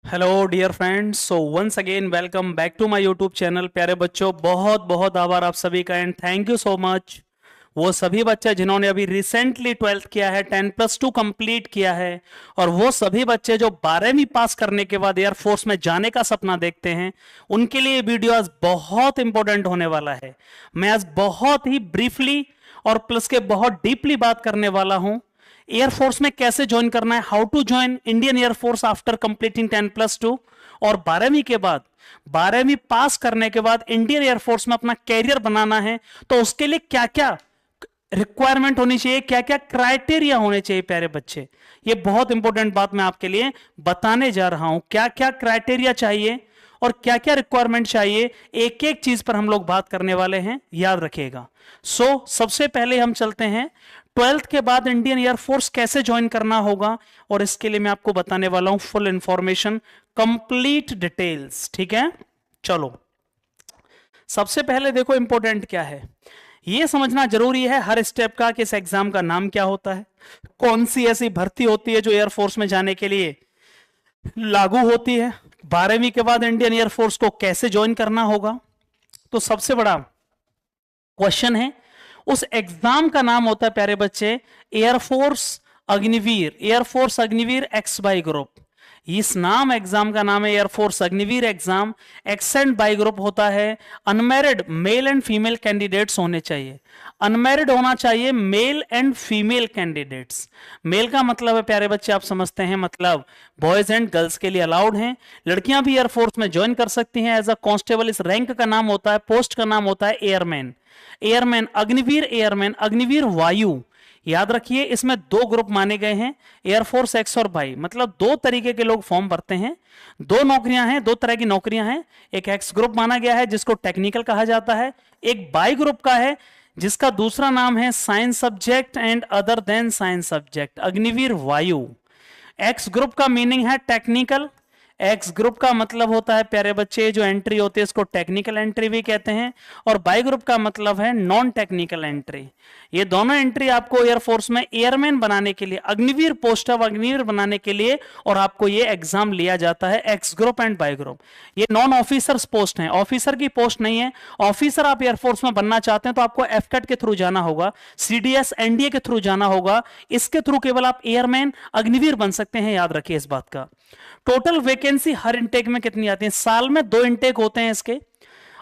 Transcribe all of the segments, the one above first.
Hello dear friends, so once again welcome back to my YouTube channel. प्यारे बच्चों, बहुत बहुत आभार आप सभी का and thank you so much. वो सभी बच्चे जिन्होंने अभी रिसेंटली 12th किया है, 10+2 कंप्लीट किया है, और वो सभी बच्चे जो 12वीं पास करने के बाद एयरफोर्स में जाने का सपना देखते हैं, उनके लिए वीडियो आज बहुत इंपॉर्टेंट होने वाला है। मैं आज बहुत ही ब्रीफली और प्लस के बहुत डीपली बात करने वाला हूं एयरफोर्स में कैसे ज्वाइन करना है, how to join Indian air force after completing 10+2, और 12वीं के बाद 12वीं पास करने के बाद इंडियन एयरफोर्स में अपना कैरियर बनाना है तो उसके लिए क्या क्या रिक्वायरमेंट होनी चाहिए, क्या क्या क्राइटेरिया होने चाहिए। प्यारे बच्चे, ये बहुत इंपॉर्टेंट बात मैं आपके लिए बताने जा रहा हूं। क्या क्या क्राइटेरिया चाहिए और क्या क्या रिक्वायरमेंट चाहिए, एक एक चीज पर हम लोग बात करने वाले हैं, याद रखिएगा। सबसे पहले हम चलते हैं 12th के बाद इंडियन एयरफोर्स कैसे ज्वाइन करना होगा, और इसके लिए मैं आपको बताने वाला हूं फुल इंफॉर्मेशन, कंप्लीट डिटेल्स। ठीक है, चलो सबसे पहले देखो इंपॉर्टेंट क्या है, यह समझना जरूरी है हर स्टेप का कि इस एग्जाम का नाम क्या होता है, कौन सी ऐसी भर्ती होती है जो एयरफोर्स में जाने के लिए लागू होती है, 12वीं के बाद इंडियन एयरफोर्स को कैसे ज्वाइन करना होगा। तो सबसे बड़ा क्वेश्चन है, उस एग्जाम का नाम होता है प्यारे बच्चे air force Agniveer, air force Agniveer X Y group. इस नाम एग्जाम का नाम है air force Agniveer exam. X and Y group होता है। Unmarried male and female candidates होने चाहिए, अनमैरिड होना चाहिए male and female candidates. Male का मतलब है प्यारे बच्चे आप समझते हैं, मतलब बॉयज एंड गर्ल्स के लिए अलाउड हैं। लड़कियां भी एयरफोर्स में ज्वाइन कर सकती हैं एज अ कांस्टेबल। इस रैंक का नाम होता है, पोस्ट का नाम होता है airman. Airman Agniveer, airman Agniveer वायु। याद रखिए इसमें दो ग्रुप माने गए हैं, एयरफोर्स एक्स और वाई, मतलब दो तरीके के लोग फॉर्म भरते हैं। दो नौकरियां हैं, दो तरह की नौकरियां हैं। एक एक्स ग्रुप माना गया है जिसको टेक्निकल कहा जाता है, एक बाई ग्रुप का है जिसका दूसरा नाम है science subject and other than science subject, Agniveer वायु। एक्स ग्रुप का मीनिंग है टेक्निकल। एक्स ग्रुप का मतलब होता है प्यारे बच्चे जो एंट्री होती है इसको टेक्निकल एंट्री भी कहते हैं, और बाई ग्रुप का मतलब है नॉन टेक्निकल एंट्री। ये दोनों एंट्री आपको एयरफोर्स में एयरमैन बनाने के लिए, अग्निवीर पोस्ट ऑफ अग्निवीर बनाने के लिए, और आपको ये एग्जाम लिया जाता है x group and Y group. ये नॉन ऑफिसर्स पोस्ट है, ऑफिसर की पोस्ट नहीं है। ऑफिसर आप एयरफोर्स में बनना चाहते हैं तो आपको एफकेट के थ्रू जाना होगा, सीडीएस एनडीए के थ्रू जाना होगा। इसके थ्रू केवल आप एयरमैन अग्निवीर बन सकते हैं, याद रखिए इस बात का। टोटल वैकेंसी हर इनटेक में कितनी आती है, साल में 2 इनटेक होते हैं इसके,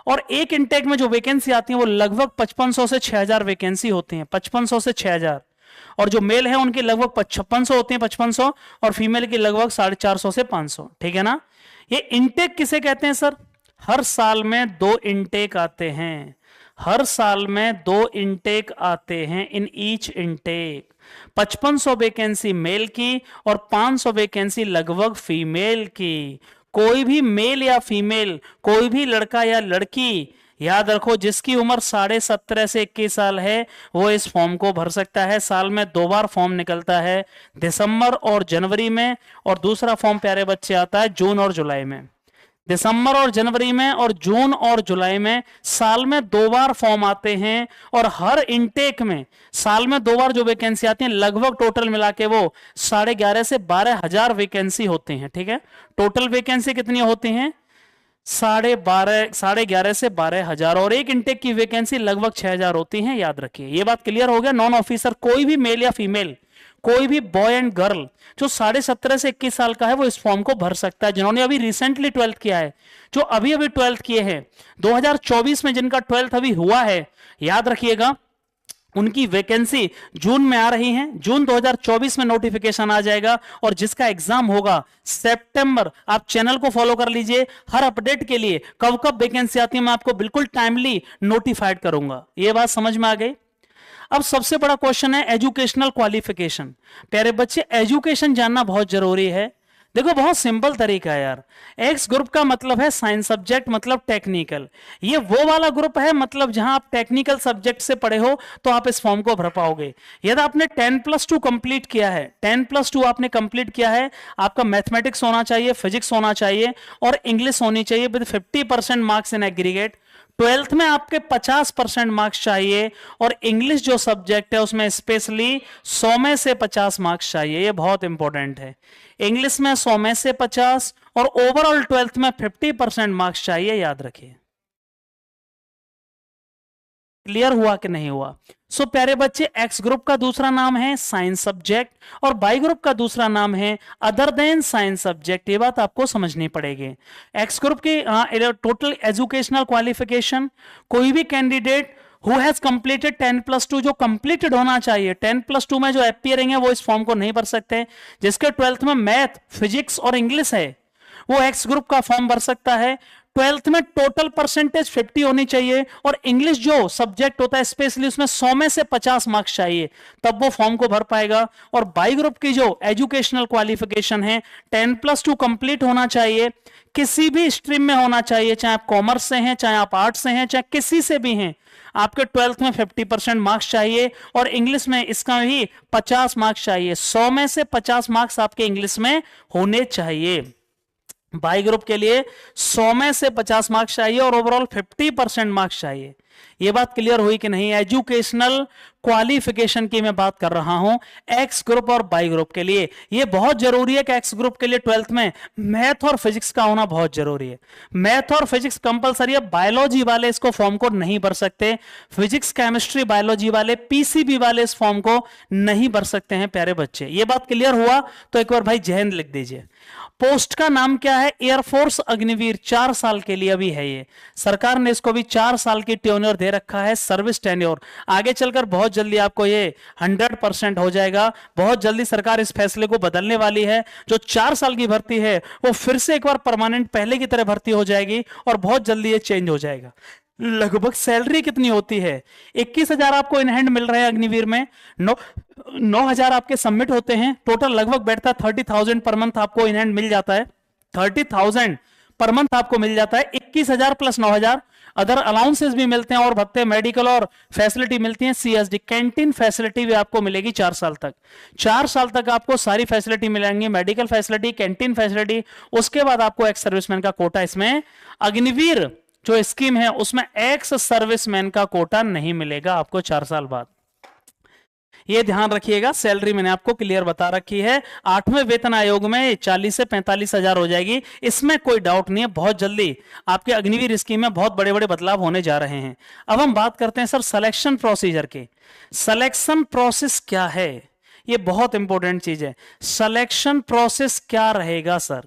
और एक इनटेक में जो वैकेंसी आती है वो लगभग 5500 से 6000 वैकेंसी होती है, 5500 से 6000। और जो मेल है उनकी लगभग 5600 होती है, 5500, और फीमेल की लगभग 450 से 500। ठीक है ना। ये इनटेक किसे कहते हैं सर, हर साल में 2 इनटेक आते हैं, हर साल में 2 इनटेक आते हैं। In each intake 5500 vacancy male की और 500 वैकेंसी लगभग फीमेल की। कोई भी मेल या फीमेल, कोई भी लड़का या लड़की, याद रखो जिसकी उम्र 17.5 से 21 साल है वो इस फॉर्म को भर सकता है। साल में 2 बार फॉर्म निकलता है, दिसंबर और जनवरी में, और दूसरा फॉर्म प्यारे बच्चे आता है जून और जुलाई में। दिसंबर और जनवरी में और जून और जुलाई में साल में 2 बार फॉर्म आते हैं, और हर इनटेक में साल में 2 बार जो वैकेंसी आती है लगभग टोटल मिला के वो 11,500 से 12,000 वैकेंसी होती हैं। ठीक है, टोटल वैकेंसी कितनी होती हैं, 11,500 से 12,000, और एक इनटेक की वैकेंसी लगभग 6,000 होती है। याद रखिए ये बात क्लियर हो गया। नॉन ऑफिसर कोई भी मेल या फीमेल, कोई भी बॉय एंड गर्ल जो 17.5 से 21 साल का है वो इस फॉर्म को भर सकता है। जिन्होंने अभी रिसेंटली 12th किया है, जो अभी अभी 12th किए हैं, 2024 में जिनका 12th अभी हुआ है, याद रखिएगा उनकी वैकेंसी जून में आ रही है। जून 2024 में नोटिफिकेशन आ जाएगा, और जिसका एग्जाम होगा सितंबर। आप चैनल को फॉलो कर लीजिए, हर अपडेट के लिए कब कब वैकेंसी आती है मैं आपको बिल्कुल टाइमली नोटिफाइड करूंगा। ये बात समझ में आ गई। अब सबसे बड़ा क्वेश्चन है एजुकेशनल क्वालिफिकेशन। प्यारे बच्चे एजुकेशन जानना बहुत जरूरी है। देखो बहुत सिंपल तरीका है यार। एक्स ग्रुप का मतलब है साइंस सब्जेक्ट, मतलब टेक्निकल। ये वो वाला ग्रुप है मतलब जहां आप टेक्निकल सब्जेक्ट से पढ़े हो तो आप इस फॉर्म को भर पाओगे। यदि आपने 10+2 कंप्लीट किया है, 10+2 आपने कंप्लीट किया है, आपका मैथमेटिक्स होना चाहिए, फिजिक्स होना चाहिए, और इंग्लिश होनी चाहिए with 50% marks in aggregate. Twelfth में आपके 50% मार्क्स चाहिए और इंग्लिश जो सब्जेक्ट है उसमें स्पेशली 100 में से 50 मार्क्स चाहिए, ये बहुत इंपॉर्टेंट है। इंग्लिश में 100 में से 50 और ओवरऑल ट्वेल्थ में 50% मार्क्स चाहिए, याद रखिए। क्लियर हुआ कि नहीं हुआ? सो प्यारे बच्चे, एक्स ग्रुप का दूसरा नाम है साइंस सब्जेक्ट और वाई ग्रुप का दूसरा नाम है अदर देन साइंस सब्जेक्ट। ये बात आपको समझनी पड़ेगी। एक्स ग्रुप की टोटल एजुकेशनल क्वालिफिकेशन, कोई भी कैंडिडेट हु हैज कंप्लीटेड 10+2, जो कंप्लीटेड होना चाहिए। 10+2 में जो अपीयरिंग है वो इस फॉर्म को नहीं भर सकते। जिसके 12th में मैथ, फिजिक्स और इंग्लिश है वो एक्स ग्रुप का फॉर्म भर सकता है। 12th में टोटल परसेंटेज 50 होनी चाहिए और इंग्लिश जो सब्जेक्ट होता है स्पेशली उसमें 100 में से 50 मार्क्स चाहिए, तब वो फॉर्म को भर पाएगा। और बाई ग्रुप की जो एजुकेशनल क्वालिफिकेशन है 10+2 कंप्लीट होना चाहिए, किसी भी स्ट्रीम में होना चाहिए, चाहे आप कॉमर्स से हैं, चाहे आप आर्ट्स से हैं, चाहे किसी से भी हैं, आपके 12th में 50% मार्क्स चाहिए और इंग्लिश में इसका भी 50 मार्क्स चाहिए। 100 में से 50 मार्क्स आपके इंग्लिश में होने चाहिए। बाई ग्रुप के लिए 100 में से 50 मार्क्स चाहिए और ओवरऑल 50% मार्क्स चाहिए। ये बात क्लियर हुई कि नहीं? एजुकेशनल क्वालिफिकेशन की मैं बात कर रहा हूं एक्स ग्रुप और बाई ग्रुप के लिए। ये बहुत जरूरी है कि एक्स ग्रुप के लिए 12th में मैथ और फिजिक्स का होना बहुत जरूरी है। मैथ और फिजिक्स कंपलसरी है। बायोलॉजी वाले इसको फॉर्म को नहीं भर सकते। फिजिक्स, केमिस्ट्री, बायोलॉजी वाले, पीसीबी वाले इस फॉर्म को नहीं भर सकते हैं प्यारे बच्चे। ये बात क्लियर हुआ तो एक बार भाई जय हिंद लिख दीजिए। पोस्ट का नाम क्या है? एयरफोर्स अग्निवीर। 4 साल के लिए अभी है ये। सरकार ने इसको भी 4 साल की टेन्योर दे रखा है, सर्विस टेन्योर। आगे चलकर बहुत जल्दी आपको ये 100% हो जाएगा। बहुत जल्दी सरकार इस फैसले को बदलने वाली है। जो 4 साल की भर्ती है वो फिर से एक बार परमानेंट पहले की तरह भर्ती हो जाएगी और बहुत जल्दी ये चेंज हो जाएगा। लगभग सैलरी कितनी होती है? 21,000 आपको इन हैंड मिल रहे हैं अग्निवीर में। 9,000 आपके सबमिट होते हैं। टोटल लगभग बैठता है 30,000 पर मंथ आपको इन हैंड मिल जाता है। 30,000 पर मंथ आपको मिल जाता है। 21,000 प्लस 9,000 अदर अलाउंसेस भी मिलते हैं और भत्ते, मेडिकल और फैसिलिटी मिलती है। सीएसडी कैंटीन फैसिलिटी भी आपको मिलेगी 4 साल तक। 4 साल तक आपको सारी फैसिलिटी मिलेंगी, मेडिकल फैसिलिटी, कैंटीन फैसिलिटी। उसके बाद आपको एक्स सर्विसमैन का कोटा इसमें अग्निवीर जो स्कीम है उसमें एक्स सर्विसमैन का कोटा नहीं मिलेगा आपको 4 साल बाद। ये ध्यान रखिएगा। सैलरी मैंने आपको क्लियर बता रखी है। 8वें वेतन आयोग में 40 से 45,000 हो जाएगी, इसमें कोई डाउट नहीं है। बहुत जल्दी आपके अग्निवीर स्कीम में बहुत बड़े बड़े बदलाव होने जा रहे हैं। अब हम बात करते हैं सर सिलेक्शन प्रोसीजर के। सिलेक्शन प्रोसेस क्या है? ये बहुत इंपॉर्टेंट चीज है। सिलेक्शन प्रोसेस क्या रहेगा सर?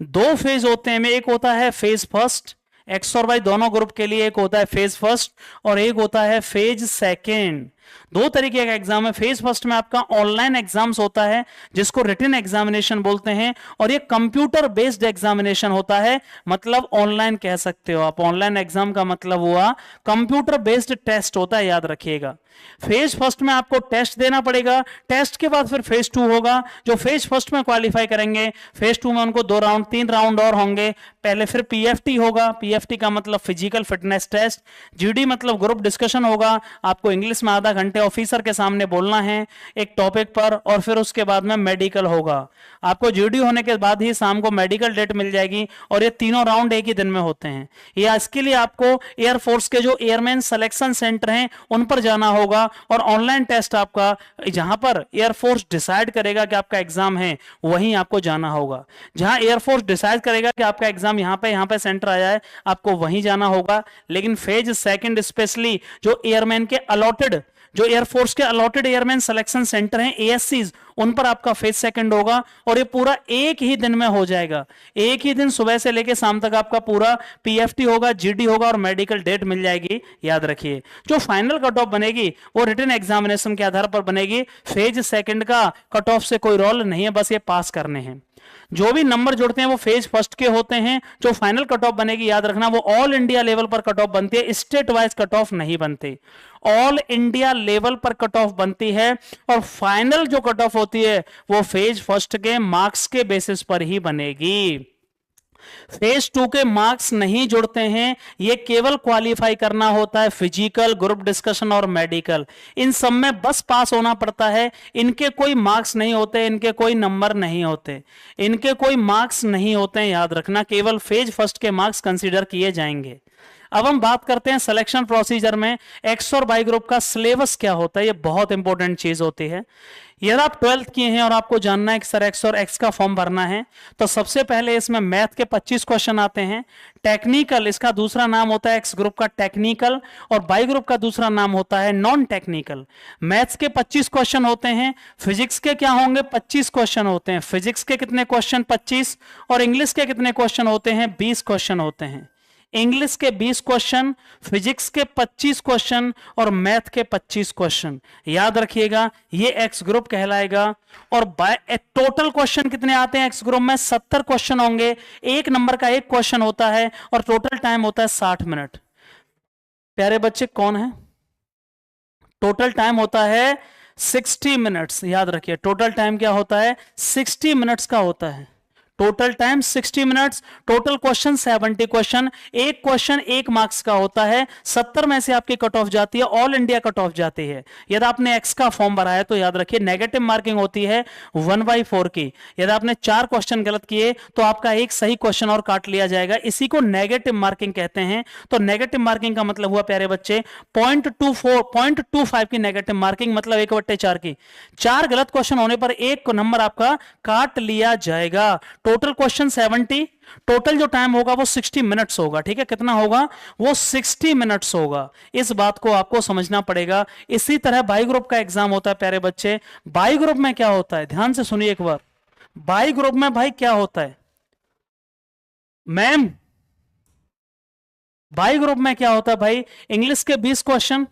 2 फेज होते हैं। एक होता है फेज फर्स्ट, एक्स और वाई दोनों ग्रुप के लिए। एक होता है फेज फर्स्ट और एक होता है फेज सेकेंड। 2 तरीके का एग्जाम है। फेज फर्स्ट में आपका ऑनलाइन एग्जाम्स होता है जिसको रिटन एग्जामिनेशन बोलते हैं और ये कंप्यूटर बेस्ड एग्जामिनेशन होता है। मतलब ऑनलाइन कह सकते हो आप। ऑनलाइन एग्जाम का मतलब हुआ कंप्यूटर बेस्ड टेस्ट होता है, याद रखिएगा। फेज फर्स्ट में आपको टेस्ट देना पड़ेगा। टेस्ट के बाद फिर फेज 2 होगा। जो फेज फर्स्ट में क्वालिफाई करेंगे फेज 2 में उनको 2 राउंड 3 राउंड और होंगे। पहले फिर पीएफटी होगा। पीएफटी का मतलब फिजिकल फिटनेस टेस्ट। जीडी मतलब ग्रुप डिस्कशन होगा। आपको इंग्लिश में आधा घंटे ऑफिसर के सामने बोलना है एक टॉपिक पर और फिर उसके बाद में मेडिकल होगा। आपको जीडी होने के बाद ही शाम को मेडिकल डेट मिल जाएगी और ये तीनों राउंड एक ही दिन में होते हैं। या इसके लिए आपको एयरफोर्स के जो एयरमैन सिलेक्शन सेंटर हैं उन पर जाना होगा और ऑनलाइन टेस्ट आपका जहां पर एयरफोर्स डिसाइड करेगा कि आपका एग्जाम है वहीं आपको जाना होगा। जहां एयरफोर्स डिसाइड करेगा कि आपका एग्जाम यहां पे सेंटर आया है आपको वहीं जाना होगा। लेकिन फेज सेकंड स्पेशली जो एयरमैन के अलॉटेड, जो एयरफोर्स के अलॉटेड एयरमैन सिलेक्शन सेंटर हैं एएससीज, उन पर आपका फेज सेकंड होगा और ये पूरा एक ही दिन में हो जाएगा। एक ही दिन सुबह से लेकर शाम तक आपका पूरा पीएफटी होगा, जीडी होगा और मेडिकल डेट मिल जाएगी। याद रखिए जो फाइनल कट ऑफ बनेगी वो रिटन एग्जामिनेशन के आधार पर बनेगी। फेज सेकंड का कट ऑफ से कोई रोल नहीं है, बस ये पास करने हैं। जो भी नंबर जुड़ते हैं वो फेज फर्स्ट के होते हैं। जो फाइनल कट ऑफ बनेगी याद रखना वो ऑल इंडिया लेवल पर कट ऑफ बनती है, स्टेट वाइज कट ऑफ नहीं बनती। ऑल इंडिया लेवल पर कट ऑफ बनती है और फाइनल जो कट ऑफ होती है वो फेज फर्स्ट के मार्क्स के बेसिस पर ही बनेगी। फेज 2 के मार्क्स नहीं जुड़ते हैं। ये केवल क्वालिफाई करना होता है फिजिकल, ग्रुप डिस्कशन और मेडिकल। इन सब में बस पास होना पड़ता है। इनके कोई मार्क्स नहीं होते, इनके कोई नंबर नहीं होते, इनके कोई मार्क्स नहीं होते हैं। याद रखना केवल फेज फर्स्ट के मार्क्स कंसीडर किए जाएंगे। अब हम बात करते हैं सिलेक्शन प्रोसीजर में एक्स और वाई ग्रुप का सिलेबस क्या होता है। ये बहुत इंपॉर्टेंट चीज होती है। यदि आप 12th किए हैं और आपको जानना है कि सर एक्स और एक्स का फॉर्म भरना है, तो सबसे पहले इसमें मैथ के 25 क्वेश्चन आते हैं। टेक्निकल, इसका दूसरा नाम होता है एक्स ग्रुप का टेक्निकल, और वाई ग्रुप का दूसरा नाम होता है नॉन टेक्निकल। मैथ्स के 25 क्वेश्चन होते हैं। फिजिक्स के क्या होंगे? 25 क्वेश्चन होते हैं। फिजिक्स के कितने क्वेश्चन? 25। और इंग्लिश के कितने क्वेश्चन होते हैं? 20 क्वेश्चन होते हैं। इंग्लिश के 20 क्वेश्चन, फिजिक्स के 25 क्वेश्चन और मैथ के 25 क्वेश्चन। याद रखिएगा, ये एक्स ग्रुप कहलाएगा। और टोटल क्वेश्चन कितने आते हैं एक्स ग्रुप में? 70 क्वेश्चन होंगे। एक नंबर का एक क्वेश्चन होता है और टोटल टाइम होता है 60 मिनट। प्यारे बच्चे कौन है? टोटल टाइम होता है 60 मिनट्स। याद रखिए, टोटल टाइम क्या होता है? 60 मिनट्स का होता है। Total time 60 minutes. Total question 70 question. एक क्वेश्चन 1 मार्क्स का होता है। 70 में से आपकी कट ऑफ जाती है, ऑल इंडिया कट ऑफ जाती है। यदि आपने एक्स का फॉर्म भरा है तो याद रखिए नेगेटिव मार्किंग होती है 1/4 की। यदि आपने 4 क्वेश्चन गलत किए तो आपका एक सही क्वेश्चन और काट लिया जाएगा। इसी को नेगेटिव मार्किंग कहते हैं। तो नेगेटिव मार्किंग का मतलब हुआ प्यारे बच्चे 0.25 की नेगेटिव मार्किंग, मतलब 1/4 की। 4 गलत क्वेश्चन होने पर एक नंबर आपका काट लिया जाएगा। टोटल क्वेश्चन 70, टोटल जो टाइम होगा वो 60 मिनट्स होगा। ठीक है, कितना होगा? वो 60 मिनट्स होगा। इस बात को आपको समझना पड़ेगा। इसी तरह बाई ग्रुप का एग्जाम होता है प्यारे बच्चे। बाई ग्रुप में क्या होता है? ध्यान से सुनिए एक बार। बाई ग्रुप में भाई क्या होता है मैम? बाई ग्रुप में क्या होता है भाई? इंग्लिश के 20 क्वेश्चन,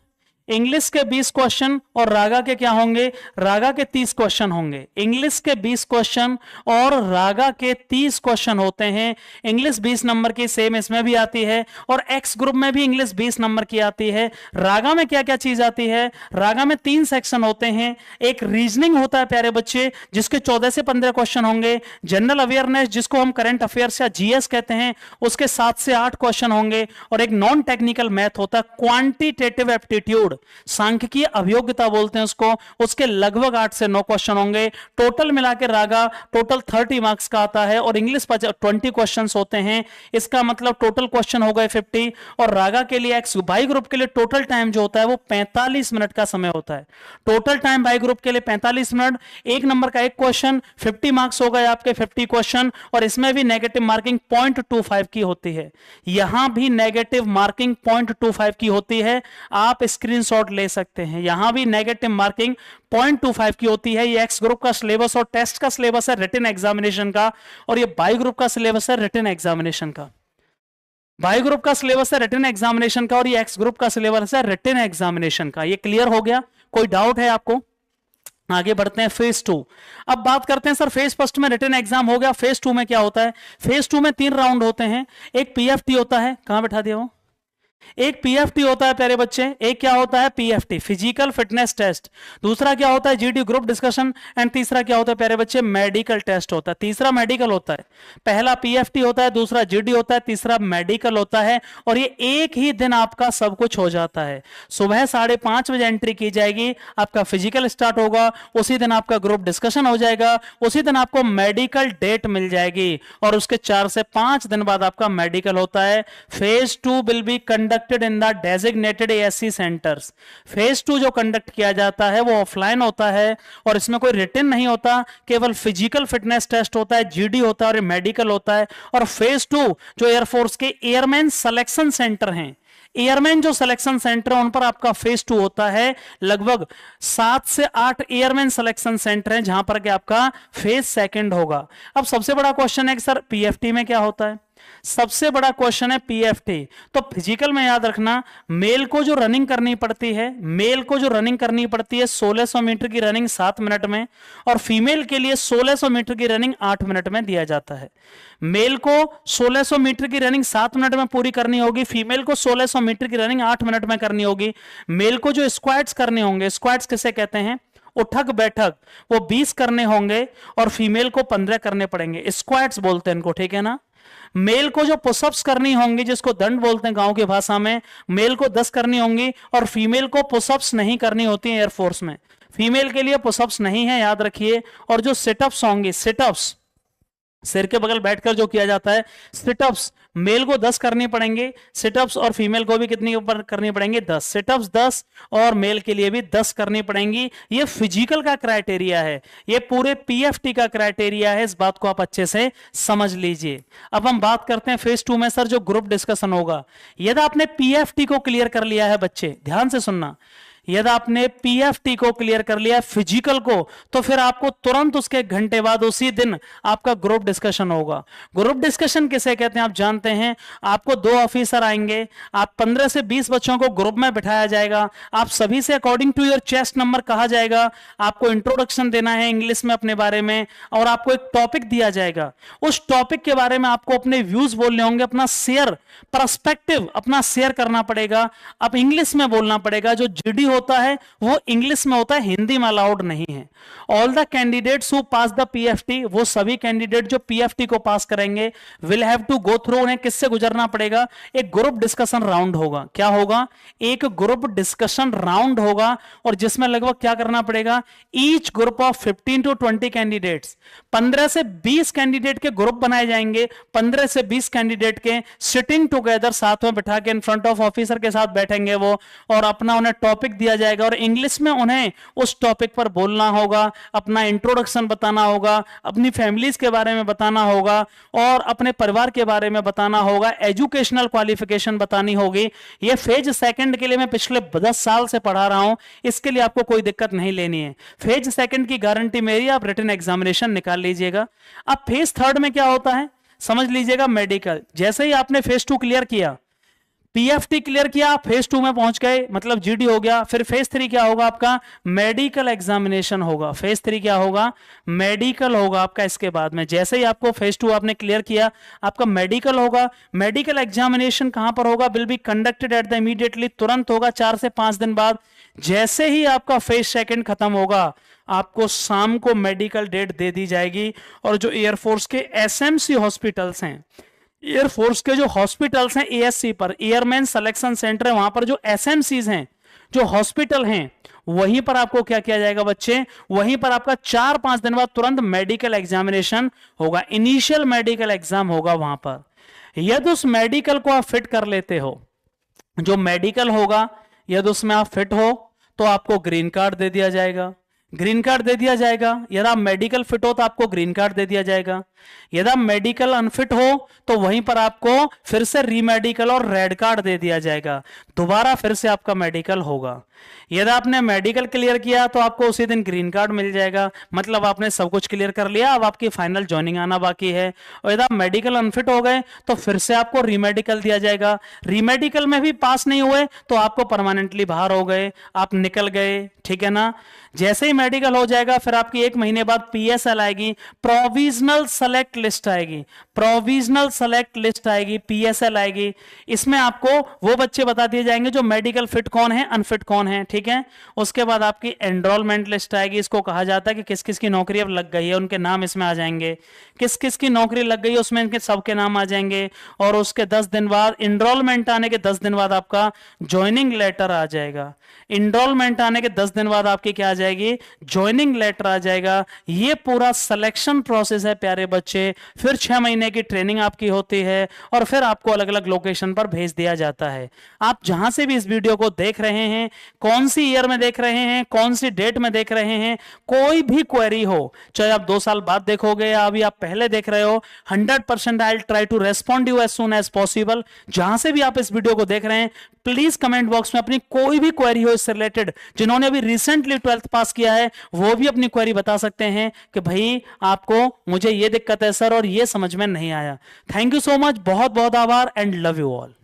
इंग्लिश के 20 क्वेश्चन और रागा के क्या होंगे? रागा के 30 क्वेश्चन होंगे। इंग्लिश के 20 क्वेश्चन और रागा के 30 क्वेश्चन होते हैं। इंग्लिश 20 नंबर की, सेम इसमें भी आती है। और एक्स ग्रुप में भी इंग्लिश 20 नंबर की आती है। रागा में क्या क्या चीज आती है? रागा में 3 सेक्शन होते हैं। एक रीजनिंग होता है प्यारे बच्चे, जिसके 14 से 15 क्वेश्चन होंगे। जनरल अवेयरनेस, जिसको हम करंट अफेयर्स या जीएस कहते हैं, उसके 7 से 8 क्वेश्चन होंगे। और एक नॉन टेक्निकल मैथ होता है, क्वांटिटेटिव एप्टीट्यूड, सांख्यिकीय अभियोग्यता बोलते हैं उसको। उसके लगभग 8 से 9 क्वेश्चन होंगे। टोटल मिला के रागा टोटल 30 मार्क्स का आता है। और इंग्लिश पर 20 क्वेश्चंस होते हैं। इसका मतलब टोटल क्वेश्चन हो गए 50। और रागा के लिए, एक्स बाई ग्रुप के लिए टोटल टाइम जो होता है वो 45 मिनट का समय होता है। टोटल टाइम बाई ग्रुप के लिए 45 मिनट। एक नंबर का एक क्वेश्चन, 50 मार्क्स हो गए आपके 50 क्वेश्चन। और इसमें भी नेगेटिव मार्किंग 0.25 की होती है। यहां भी नेगेटिव मार्किंग 0.25 की होती है। आप स्क्रीन शॉट ले सकते हैं। यहां भी नेगेटिव मार्किंग 0.25 की होती है। ये एक्स ग्रुप का सिलेबस और टेस्ट का सिलेबस है रिटन एग्जामिनेशन का। और ये बाई ग्रुप का सिलेबस है रिटन एग्जामिनेशन का। बाई ग्रुप का सिलेबस है रिटन एग्जामिनेशन का और ये एक्स ग्रुप का सिलेबस है रिटन एग्जामिनेशन का। ये क्लियर हो गया? कोई डाउट है आपको? आगे बढ़ते हैं फेज 2। अब बात करते हैं सर, फेज फर्स्ट में रिटन एग्जाम हो गया, फेज 2 में क्या होता है? फेज 2 में 3 राउंड होते हैं। एक पीएफटी होता है, कहां बैठा दिया वो? एक पीएफटी होता है प्यारे बच्चे। एक क्या होता है? PFT, physical fitness test. दूसरा क्या होता है? GD group discussion. एंड तीसरा क्या होता है प्यारे बच्चे? मेडिकल टेस्ट होता है। तीसरा मेडिकल होता है। पहला पीएफटी होता है, दूसरा जीडी होता है, तीसरा मेडिकल होता है। और ये एक ही दिन आपका सब कुछ हो जाता है। सुबह 5:30 बजे एंट्री की जाएगी, आपका फिजिकल स्टार्ट होगा, उसी दिन आपका ग्रुप डिस्कशन हो जाएगा, उसी दिन आपको मेडिकल डेट मिल जाएगी और उसके 4 से 5 दिन बाद आपका मेडिकल होता है। Phase 2 will be conducted in the designated ASC centres. Phase 2 जो कंडक्ट किया जाता है वो ऑफलाइन होता है और इसमें कोई रिटन नहीं होता, केवल फिजिकल फिटनेस टेस्ट होता है, जीडी होता है और मेडिकल होता है। और फेज 2 जो एयरफोर्स के एयरमैन सिलेक्शन सेंटर हैं, एयरमैन जो सिलेक्शन सेंटर है उन पर आपका फेज 2 होता है। लगभग 7 से 8 एयरमैन सिलेक्शन सेंटर हैं जहां पर कि आपका फेज सेकंड होगा। अब सबसे बड़ा क्वेश्चन है कि सर पीएफटी में क्या होता है? सबसे बड़ा क्वेश्चन है पीएफटी। तो फिजिकल में याद रखना, मेल को जो रनिंग करनी पड़ती है, मेल को जो रनिंग करनी पड़ती है 1600 मीटर की रनिंग 7 मिनट में, और फीमेल के लिए 1600 मीटर की रनिंग 8 मिनट में दिया जाता है। मेल को 1600 मीटर की रनिंग 7 मिनट में पूरी करनी होगी, फीमेल को 1600 मीटर की रनिंग 8 मिनट में करनी होगी। मेल को जो स्क्वाट्स करने होंगे, स्क्वाट्स किसे कहते हैं? उठक बैठक, वो 20 करने होंगे और फीमेल को 15 करने पड़ेंगे, स्क्वाट्स बोलते हैं इनको, ठीक है ना। मेल को जो पुशअप्स करनी होंगी, जिसको दंड बोलते हैं गांव की भाषा में, मेल को 10 करनी होंगी और फीमेल को पुशअप्स नहीं करनी होती है। एयरफोर्स में फीमेल के लिए पुशअप्स नहीं है, याद रखिए। और जो सिटअप्स होंगे, सिटअप्स सिर के बगल बैठकर जो किया जाता है, सिटअप्स मेल को 10 करनी पड़ेंगे, सिटअप्स और फीमेल को भी कितनी ऊपर करनी पड़ेंगे, 10 सिटअप्स 10, और मेल के लिए भी 10 करनी पड़ेंगी। ये फिजिकल का क्राइटेरिया है, ये पूरे पीएफटी का क्राइटेरिया है, इस बात को आप अच्छे से समझ लीजिए। अब हम बात करते हैं फेज 2 में सर जो ग्रुप डिस्कशन होगा। यदि आपने पीएफटी को क्लियर कर लिया है बच्चे, ध्यान से सुनना, यदि आपने पीएफटी को क्लियर कर लिया फिजिकल को, तो फिर आपको तुरंत उसके घंटे बाद उसी दिन आपका ग्रुप डिस्कशन होगा। ग्रुप डिस्कशन किसे कहते हैं आप जानते हैं। आपको 2 ऑफिसर आएंगे, आप 15 से 20 बच्चों को ग्रुप में बिठाया जाएगा, आप सभी से according to your chest number कहा जाएगा, आपको इंट्रोडक्शन देना है इंग्लिश में अपने बारे में, और आपको एक टॉपिक दिया जाएगा। उस टॉपिक के बारे में आपको अपने व्यूज बोलने होंगे, अपना शेयर पर्सपेक्टिव अपना शेयर करना पड़ेगा। अब इंग्लिश में बोलना पड़ेगा, जो जीडी होता है वो इंग्लिश में होता है, हिंदी में अलाउड नहीं है। All the candidates who pass the PFT, वो सभी कैंडिडेट जो पीएफटी को पास करेंगे, will have to go through, उन्हें किससे गुजरना पड़ेगा, एक ग्रुप डिस्कशन राउंड होगा। क्या होगा, एक ग्रुप डिस्कशन राउंड होगा, और जिसमें लगभग क्या करना पड़ेगा, each group of 15 to 20 candidates, 15 से 20 कैंडिडेट के ग्रुप बनाए जाएंगे, 15 से 20 कैंडिडेट के सिटिंग टुगेदर साथ में बिठा के इन फ्रंट ऑफ ऑफिसर के साथ बैठेंगे वो, और अपना उन्हें टॉपिक दिया जाएगा, और इंग्लिश में उन्हें उस टॉपिक पर बोलना होगा, अपना इंट्रोडक्शन बताना होगा, अपनी फैमिलीज के बारे में बताना होगा, और अपने परिवार के बारे में बताना होगा, एजुकेशनल क्वालिफिकेशन बतानी होगी। ये फेज सेकंड के लिए मैं पिछले 10 साल से पढ़ा रहा हूं, इसके लिए आपको कोई दिक्कत नहीं लेनी है। फेज सेकंड की गारंटी मेरी, आप रिटन एग्जामिनेशन निकाल लीजिएगा। अब फेज थर्ड में क्या होता है समझ लीजिएगा, मेडिकल। जैसे ही आपने फेज 2 क्लियर किया, पीएफटी क्लियर किया, फेज 2 में पहुंच गए, मतलब जीडी हो गया, फिर फेज 3 क्या होगा आपका, मेडिकल एग्जामिनेशन होगा। फेज 3 क्या होगा, मेडिकल होगा आपका। इसके बाद में जैसे ही आपको फेज 2 आपने क्लियर किया, आपका मेडिकल होगा। मेडिकल एग्जामिनेशन कहां पर होगा, will be conducted at the immediately, तुरंत होगा 4 से 5 दिन बाद। जैसे ही आपका फेज सेकंड खत्म होगा, आपको शाम को मेडिकल डेट दे दी जाएगी। और जो एयरफोर्स के एसएमसी हॉस्पिटल्स हैं, एयरफोर्स के जो हॉस्पिटल्स हैं एएससी पर, एयरमैन सिलेक्शन सेंटर है, वहां पर जो एसएमसीज हैं, जो हॉस्पिटल हैं, वहीं पर आपको क्या किया जाएगा बच्चे, वहीं पर आपका 4-5 दिन बाद तुरंत मेडिकल एग्जामिनेशन होगा, इनिशियल मेडिकल एग्जाम होगा वहां पर। यदि उस मेडिकल को आप फिट कर लेते हो, जो मेडिकल होगा यदि उसमें आप फिट हो, तो आपको ग्रीन कार्ड दे दिया जाएगा। ग्रीन कार्ड दे दिया जाएगा। यदि आप मेडिकल फिट हो तो आपको ग्रीन कार्ड दे दिया जाएगा। यदि आप मेडिकल अनफिट हो तो वहीं पर आपको फिर से रीमेडिकल और रेड कार्ड दे दिया जाएगा, दोबारा फिर से आपका मेडिकल होगा। यदि आपने मेडिकल क्लियर किया तो आपको उसी दिन ग्रीन कार्ड मिल जाएगा, मतलब आपने सब कुछ क्लियर कर लिया, अब आपकी फाइनल ज्वाइनिंग आना बाकी है। और यदि आप मेडिकल अनफिट हो गए तो फिर से आपको रीमेडिकल दिया जाएगा। रीमेडिकल में भी पास नहीं हुए तो आपको परमानेंटली बाहर हो गए, आप निकल गए, ठीक है ना। जैसे ही मेडिकल हो जाएगा फिर आपकी 1 महीने बाद पीएसएल आएगी, प्रोविजनल सेलेक्ट लिस्ट आएगी, प्रोविजनल सेलेक्ट लिस्ट आएगी, पीएसएल आएगी। इसमें आपको वो बच्चे बता दिए जाएंगे जो मेडिकल फिट कौन है, अनफिट कौन है, ठीक है। उसके बाद आपकी एनरोलमेंट लिस्ट आएगी, इसको कहा जाता है कि किस किस की नौकरी अब लग गई है, उनके नाम इसमें आ जाएंगे। किस किस की नौकरी लग गई है उसमें इनके सबके नाम आ जाएंगे। और उसके 10 दिन बाद, एनरोलमेंट आने के 10 दिन बाद आपका ज्वाइनिंग लेटर आ जाएगा। एनरोलमेंट आने के 10 दिन बाद आपकी क्या आ जाएगी, ज्वाइनिंग लेटर आ जाएगा। ये पूरा सिलेक्शन प्रोसेस है प्यारे बच्चे। फिर 6 महीने की ट्रेनिंग आपकी होती है और फिर आपको अलग अलग लोकेशन पर भेज दिया जाता है। आप जहां से भी इस वीडियो को देख रहे हैं, कौन सी ईयर में देख रहे हैं, कौन सी डेट में देख रहे हैं, कोई भी क्वेरी हो, चाहे आप 2 साल बाद देखोगे या अभी आप पहले देख रहे हो, 100% I will try to respond you as soon as possible. जहां से भी आप इस वीडियो को देख रहे हैं, प्लीज कमेंट बॉक्स में अपनी कोई भी क्वेरी हो इससे रिलेटेड, जिन्होंने अभी रिसेंटली 12th पास किया है वो भी अपनी क्वेरी बता सकते हैं कि भाई आपको, मुझे ये दिक्कत है सर और ये समझ में नहीं आया। थैंक यू सो मच, बहुत बहुत आभार एंड लव यू ऑल।